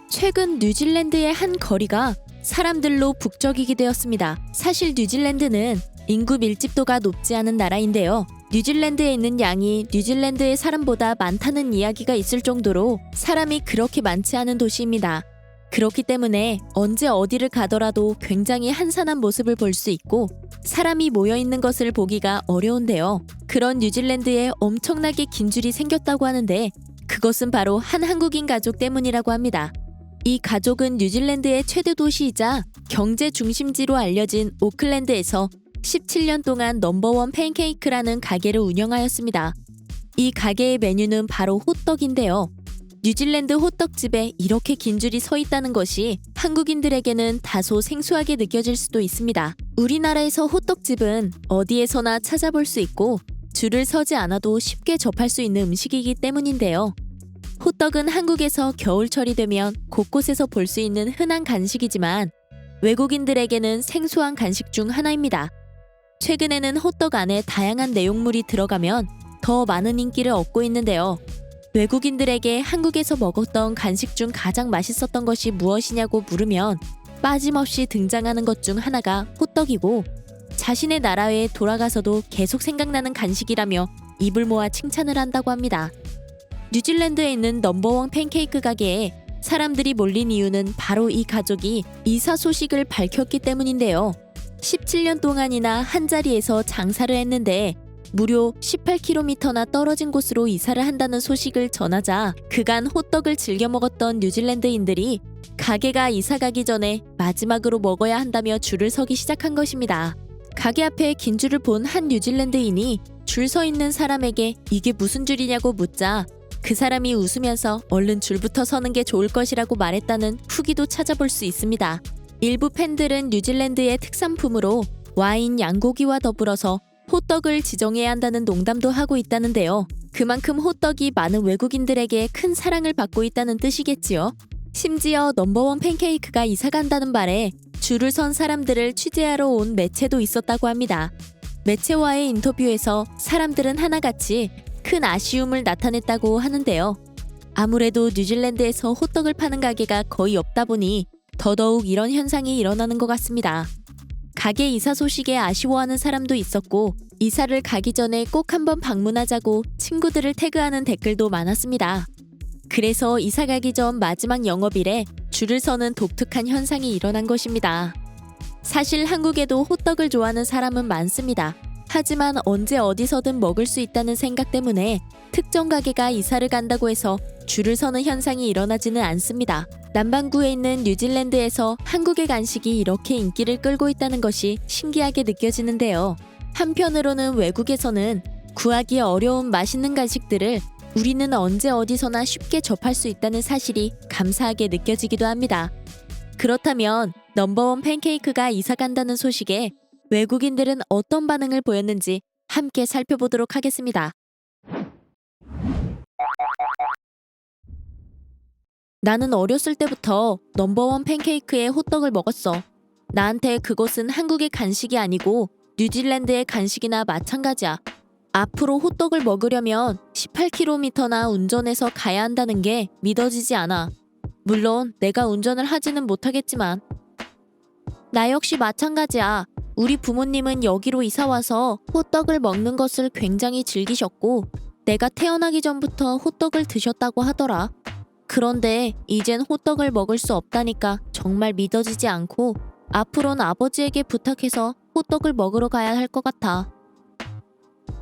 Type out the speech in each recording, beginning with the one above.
최근 뉴질랜드의 한 거리가 사람들로 북적이게 되었습니다. 사실 뉴질랜드는 인구 밀집도가 높지 않은 나라인데요. 뉴질랜드에 있는 양이 뉴질랜드의 사람보다 많다는 이야기가 있을 정도로 사람이 그렇게 많지 않은 도시입니다. 그렇기 때문에 언제 어디를 가더라도 굉장히 한산한 모습을 볼 수 있고 사람이 모여있는 것을 보기가 어려운데요. 그런 뉴질랜드에 엄청나게 긴 줄이 생겼다고 하는데 그것은 바로 한 한국인 가족 때문이라고 합니다. 이 가족은 뉴질랜드의 최대 도시이자 경제 중심지로 알려진 오클랜드에서 17년 동안 넘버원 팬케이크라는 가게를 운영하였습니다. 이 가게의 메뉴는 바로 호떡인데요. 뉴질랜드 호떡집에 이렇게 긴 줄이 서 있다는 것이 한국인들에게는 다소 생소하게 느껴질 수도 있습니다. 우리나라에서 호떡집은 어디에서나 찾아볼 수 있고 줄을 서지 않아도 쉽게 접할 수 있는 음식이기 때문인데요. 호떡은 한국에서 겨울철이 되면 곳곳에서 볼 수 있는 흔한 간식이지만 외국인들에게는 생소한 간식 중 하나입니다. 최근에는 호떡 안에 다양한 내용물이 들어가면 더 많은 인기를 얻고 있는데요. 외국인들에게 한국에서 먹었던 간식 중 가장 맛있었던 것이 무엇이냐고 물으면 빠짐없이 등장하는 것 중 하나가 호떡이고 자신의 나라에 돌아가서도 계속 생각나는 간식이라며 입을 모아 칭찬을 한다고 합니다. 뉴질랜드에 있는 넘버원 팬케이크 가게에 사람들이 몰린 이유는 바로 이 가족이 이사 소식을 밝혔기 때문인데요. 17년 동안이나 한자리에서 장사를 했는데 무려 18km나 떨어진 곳으로 이사를 한다는 소식을 전하자 그간 호떡을 즐겨 먹었던 뉴질랜드인들이 가게가 이사 가기 전에 마지막으로 먹어야 한다며 줄을 서기 시작한 것입니다. 가게 앞에 긴 줄을 본 한 뉴질랜드인이 줄 서 있는 사람에게 이게 무슨 줄이냐고 묻자 그 사람이 웃으면서 얼른 줄부터 서는 게 좋을 것이라고 말했다는 후기도 찾아볼 수 있습니다. 일부 팬들은 뉴질랜드의 특산품으로 와인 양고기와 더불어서 호떡을 지정해야 한다는 농담도 하고 있다는데요. 그만큼 호떡이 많은 외국인들에게 큰 사랑을 받고 있다는 뜻이겠지요. 심지어 넘버원 팬케이크가 이사 간다는 말에 줄을 선 사람들을 취재하러 온 매체도 있었다고 합니다. 매체와의 인터뷰에서 사람들은 하나같이 큰 아쉬움을 나타냈다고 하는데요. 아무래도 뉴질랜드에서 호떡을 파는 가게가 거의 없다 보니 더더욱 이런 현상이 일어나는 것 같습니다. 가게 이사 소식에 아쉬워하는 사람도 있었고 이사를 가기 전에 꼭 한번 방문하자고 친구들을 태그하는 댓글도 많았습니다. 그래서 이사 가기 전 마지막 영업일에 줄을 서는 독특한 현상이 일어난 것입니다. 사실 한국에도 호떡을 좋아하는 사람은 많습니다. 하지만 언제 어디서든 먹을 수 있다는 생각 때문에 특정 가게가 이사를 간다고 해서 줄을 서는 현상이 일어나지는 않습니다. 남반구에 있는 뉴질랜드에서 한국의 간식이 이렇게 인기를 끌고 있다는 것이 신기하게 느껴지는데요. 한편으로는 외국에서는 구하기 어려운 맛있는 간식들을 우리는 언제 어디서나 쉽게 접할 수 있다는 사실이 감사하게 느껴지기도 합니다. 그렇다면 넘버원 팬케이크가 이사 간다는 소식에 외국인들은 어떤 반응을 보였는지 함께 살펴보도록 하겠습니다. 나는 어렸을 때부터 넘버원 팬케이크에 호떡을 먹었어. 나한테 그것은 한국의 간식이 아니고 뉴질랜드의 간식이나 마찬가지야. 앞으로 호떡을 먹으려면 18km나 운전해서 가야 한다는 게 믿어지지 않아. 물론 내가 운전을 하지는 못하겠지만. 나 역시 마찬가지야. 우리 부모님은 여기로 이사와서 호떡을 먹는 것을 굉장히 즐기셨고 내가 태어나기 전부터 호떡을 드셨다고 하더라. 그런데 이젠 호떡을 먹을 수 없다니까 정말 믿어지지 않고 앞으로는 아버지에게 부탁해서 호떡을 먹으러 가야 할 것 같아.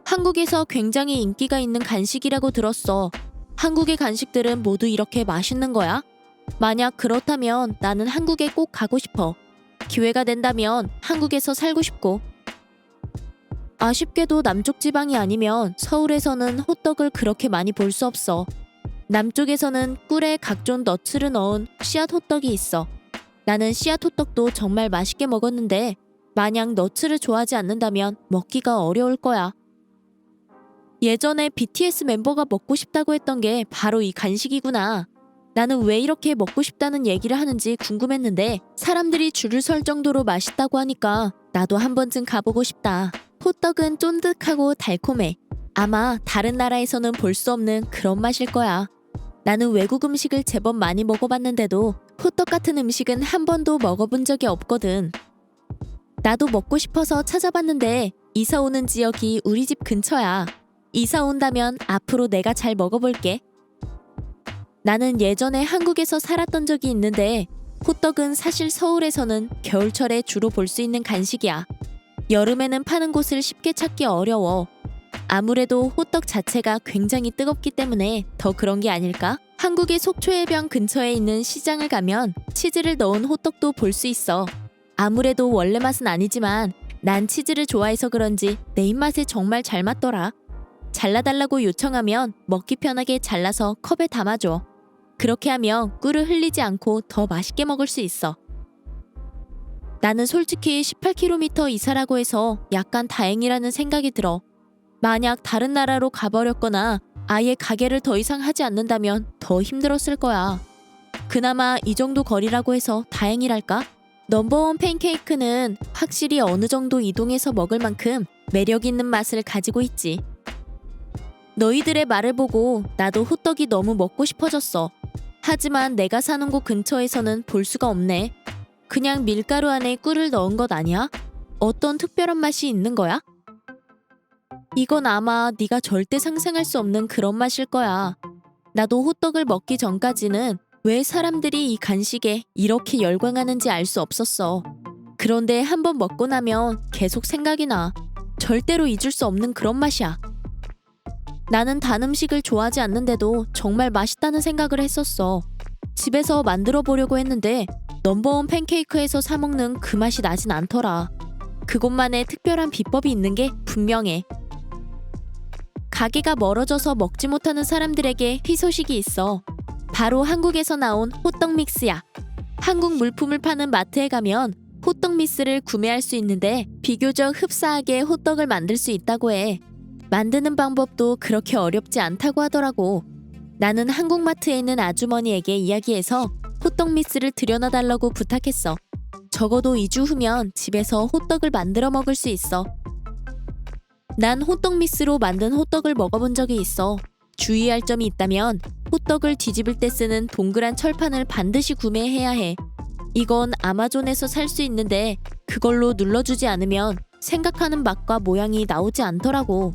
한국에서 굉장히 인기가 있는 간식이라고 들었어. 한국의 간식들은 모두 이렇게 맛있는 거야? 만약 그렇다면 나는 한국에 꼭 가고 싶어. 기회가 된다면 한국에서 살고 싶고. 아쉽게도 남쪽 지방이 아니면 서울에서는 호떡을 그렇게 많이 볼 수 없어. 남쪽에서는 꿀에 각종 너츠를 넣은 씨앗 호떡이 있어. 나는 씨앗 호떡도 정말 맛있게 먹었는데 만약 너츠를 좋아하지 않는다면 먹기가 어려울 거야. 예전에 BTS 멤버가 먹고 싶다고 했던 게 바로 이 간식이구나. 나는 왜 이렇게 먹고 싶다는 얘기를 하는지 궁금했는데 사람들이 줄을 설 정도로 맛있다고 하니까 나도 한 번쯤 가보고 싶다. 호떡은 쫀득하고 달콤해. 아마 다른 나라에서는 볼 수 없는 그런 맛일 거야. 나는 외국 음식을 제법 많이 먹어봤는데도 호떡 같은 음식은 한 번도 먹어본 적이 없거든. 나도 먹고 싶어서 찾아봤는데 이사 오는 지역이 우리 집 근처야. 이사 온다면 앞으로 내가 잘 먹어볼게. 나는 예전에 한국에서 살았던 적이 있는데 호떡은 사실 서울에서는 겨울철에 주로 볼 수 있는 간식이야. 여름에는 파는 곳을 쉽게 찾기 어려워. 아무래도 호떡 자체가 굉장히 뜨겁기 때문에 더 그런 게 아닐까? 한국의 속초해변 근처에 있는 시장을 가면 치즈를 넣은 호떡도 볼 수 있어. 아무래도 원래 맛은 아니지만 난 치즈를 좋아해서 그런지 내 입맛에 정말 잘 맞더라. 잘라달라고 요청하면 먹기 편하게 잘라서 컵에 담아줘. 그렇게 하면 꿀을 흘리지 않고 더 맛있게 먹을 수 있어. 나는 솔직히 18km 이사라고 해서 약간 다행이라는 생각이 들어. 만약 다른 나라로 가버렸거나 아예 가게를 더 이상 하지 않는다면 더 힘들었을 거야. 그나마 이 정도 거리라고 해서 다행이랄까? 넘버원 팬케이크는 확실히 어느 정도 이동해서 먹을 만큼 매력 있는 맛을 가지고 있지. 너희들의 말을 보고 나도 호떡이 너무 먹고 싶어졌어. 하지만 내가 사는 곳 근처에서는 볼 수가 없네. 그냥 밀가루 안에 꿀을 넣은 것 아니야? 어떤 특별한 맛이 있는 거야? 이건 아마 네가 절대 상상할 수 없는 그런 맛일 거야. 나도 호떡을 먹기 전까지는 왜 사람들이 이 간식에 이렇게 열광하는지 알 수 없었어. 그런데 한번 먹고 나면 계속 생각이 나. 절대로 잊을 수 없는 그런 맛이야. 나는 단 음식을 좋아하지 않는데도 정말 맛있다는 생각을 했었어. 집에서 만들어 보려고 했는데 넘버원 팬케이크에서 사 먹는 그 맛이 나진 않더라. 그곳만의 특별한 비법이 있는 게 분명해. 가게가 멀어져서 먹지 못하는 사람들에게 희소식이 있어. 바로 한국에서 나온 호떡 믹스야. 한국 물품을 파는 마트에 가면 호떡 믹스를 구매할 수 있는데 비교적 흡사하게 호떡을 만들 수 있다고 해. 만드는 방법도 그렇게 어렵지 않다고 하더라고. 나는 한국마트에 있는 아주머니에게 이야기해서 호떡 믹스를 들여놔달라고 부탁했어. 적어도 2주 후면 집에서 호떡을 만들어 먹을 수 있어. 난 호떡 믹스로 만든 호떡을 먹어본 적이 있어. 주의할 점이 있다면 호떡을 뒤집을 때 쓰는 동그란 철판을 반드시 구매해야 해. 이건 아마존에서 살 수 있는데 그걸로 눌러주지 않으면 생각하는 맛과 모양이 나오지 않더라고.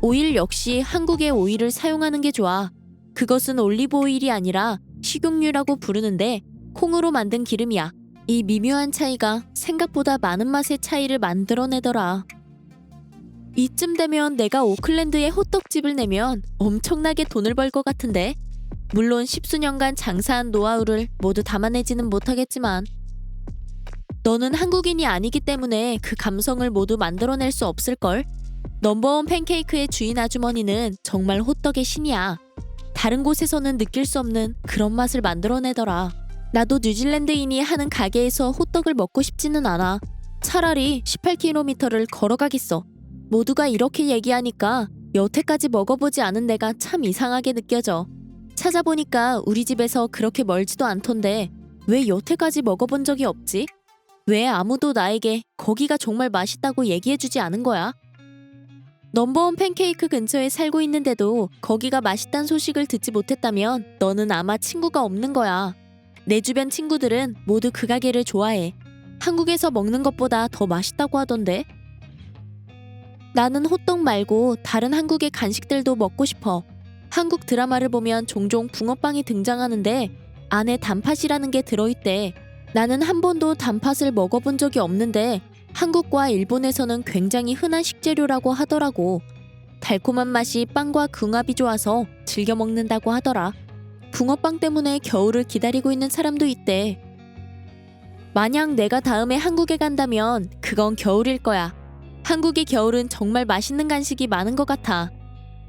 오일 역시 한국의 오일을 사용하는 게 좋아. 그것은 올리브 오일이 아니라 식용유라고 부르는데 콩으로 만든 기름이야. 이 미묘한 차이가 생각보다 많은 맛의 차이를 만들어내더라. 이쯤 되면 내가 오클랜드에 호떡집을 내면 엄청나게 돈을 벌 것 같은데. 물론 십수년간 장사한 노하우를 모두 담아내지는 못하겠지만 너는 한국인이 아니기 때문에 그 감성을 모두 만들어낼 수 없을걸? 넘버원 팬케이크의 주인 아주머니는 정말 호떡의 신이야. 다른 곳에서는 느낄 수 없는 그런 맛을 만들어내더라. 나도 뉴질랜드인이 하는 가게에서 호떡을 먹고 싶지는 않아. 차라리 18km를 걸어가겠어. 모두가 이렇게 얘기하니까 여태까지 먹어보지 않은 내가 참 이상하게 느껴져. 찾아보니까 우리 집에서 그렇게 멀지도 않던데 왜 여태까지 먹어본 적이 없지? 왜 아무도 나에게 거기가 정말 맛있다고 얘기해주지 않은 거야? 넘버원 팬케이크 근처에 살고 있는데도 거기가 맛있다는 소식을 듣지 못했다면 너는 아마 친구가 없는 거야. 내 주변 친구들은 모두 그 가게를 좋아해. 한국에서 먹는 것보다 더 맛있다고 하던데. 나는 호떡 말고 다른 한국의 간식들도 먹고 싶어. 한국 드라마를 보면 종종 붕어빵이 등장하는데 안에 단팥이라는 게 들어있대. 나는 한 번도 단팥을 먹어본 적이 없는데 한국과 일본에서는 굉장히 흔한 식재료라고 하더라고. 달콤한 맛이 빵과 궁합이 좋아서 즐겨 먹는다고 하더라. 붕어빵 때문에 겨울을 기다리고 있는 사람도 있대. 만약 내가 다음에 한국에 간다면 그건 겨울일 거야. 한국의 겨울은 정말 맛있는 간식이 많은 것 같아.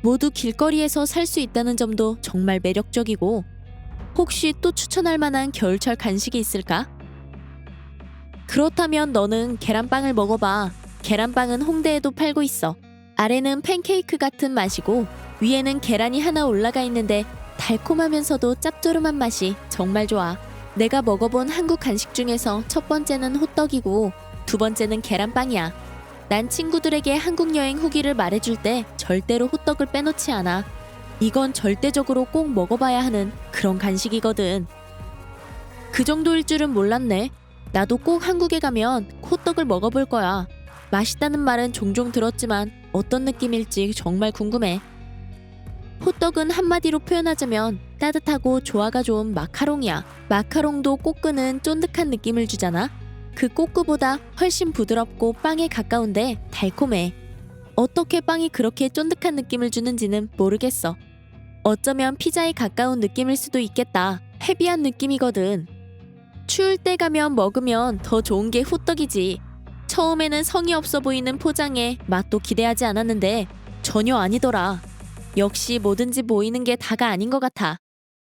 모두 길거리에서 살 수 있다는 점도 정말 매력적이고. 혹시 또 추천할 만한 겨울철 간식이 있을까? 그렇다면 너는 계란빵을 먹어봐. 계란빵은 홍대에도 팔고 있어. 아래는 팬케이크 같은 맛이고 위에는 계란이 하나 올라가 있는데 달콤하면서도 짭조름한 맛이 정말 좋아. 내가 먹어본 한국 간식 중에서 첫 번째는 호떡이고 두 번째는 계란빵이야. 난 친구들에게 한국 여행 후기를 말해줄 때 절대로 호떡을 빼놓지 않아. 이건 절대적으로 꼭 먹어봐야 하는 그런 간식이거든. 그 정도일 줄은 몰랐네. 나도 꼭 한국에 가면 호떡을 먹어볼 거야. 맛있다는 말은 종종 들었지만 어떤 느낌일지 정말 궁금해. 호떡은 한마디로 표현하자면 따뜻하고 조화가 좋은 마카롱이야. 마카롱도 꼬끄는 쫀득한 느낌을 주잖아. 그 꼬끄보다 훨씬 부드럽고 빵에 가까운데 달콤해. 어떻게 빵이 그렇게 쫀득한 느낌을 주는지는 모르겠어. 어쩌면 피자에 가까운 느낌일 수도 있겠다. 헤비한 느낌이거든. 추울 때 가면 먹으면 더 좋은 게 호떡이지. 처음에는 성의 없어 보이는 포장에 맛도 기대하지 않았는데 전혀 아니더라. 역시 뭐든지 보이는 게 다가 아닌 것 같아.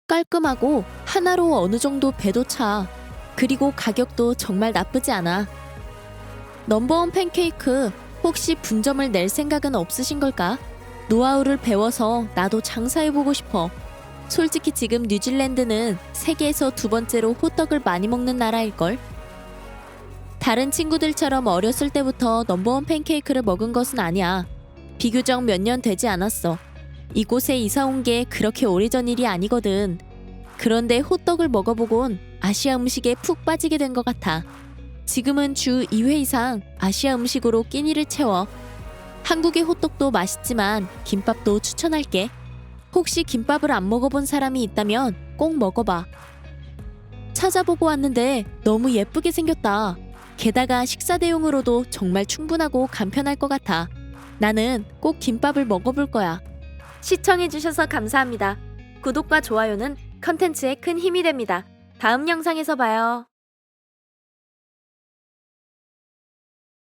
깔끔하고 하나로 어느 정도 배도 차. 그리고 가격도 정말 나쁘지 않아. 넘버원 팬케이크, 혹시 분점을 낼 생각은 없으신 걸까? 노하우를 배워서 나도 장사해보고 싶어. 솔직히 지금 뉴질랜드는 세계에서 두 번째로 호떡을 많이 먹는 나라일걸? 다른 친구들처럼 어렸을 때부터 넘버원 팬케이크를 먹은 것은 아니야. 비교적 몇 년 되지 않았어. 이곳에 이사 온 게 그렇게 오래전 일이 아니거든. 그런데 호떡을 먹어보곤 아시아 음식에 푹 빠지게 된 것 같아. 지금은 주 2회 이상 아시아 음식으로 끼니를 채워. 한국의 호떡도 맛있지만 김밥도 추천할게. 혹시 김밥을 안 먹어본 사람이 있다면 꼭 먹어봐. 찾아보고 왔는데 너무 예쁘게 생겼다. 게다가 식사 대용으로도 정말 충분하고 간편할 것 같아. 나는 꼭 김밥을 먹어볼 거야. 시청해주셔서 감사합니다. 구독과 좋아요는 컨텐츠에 큰 힘이 됩니다. 다음 영상에서 봐요.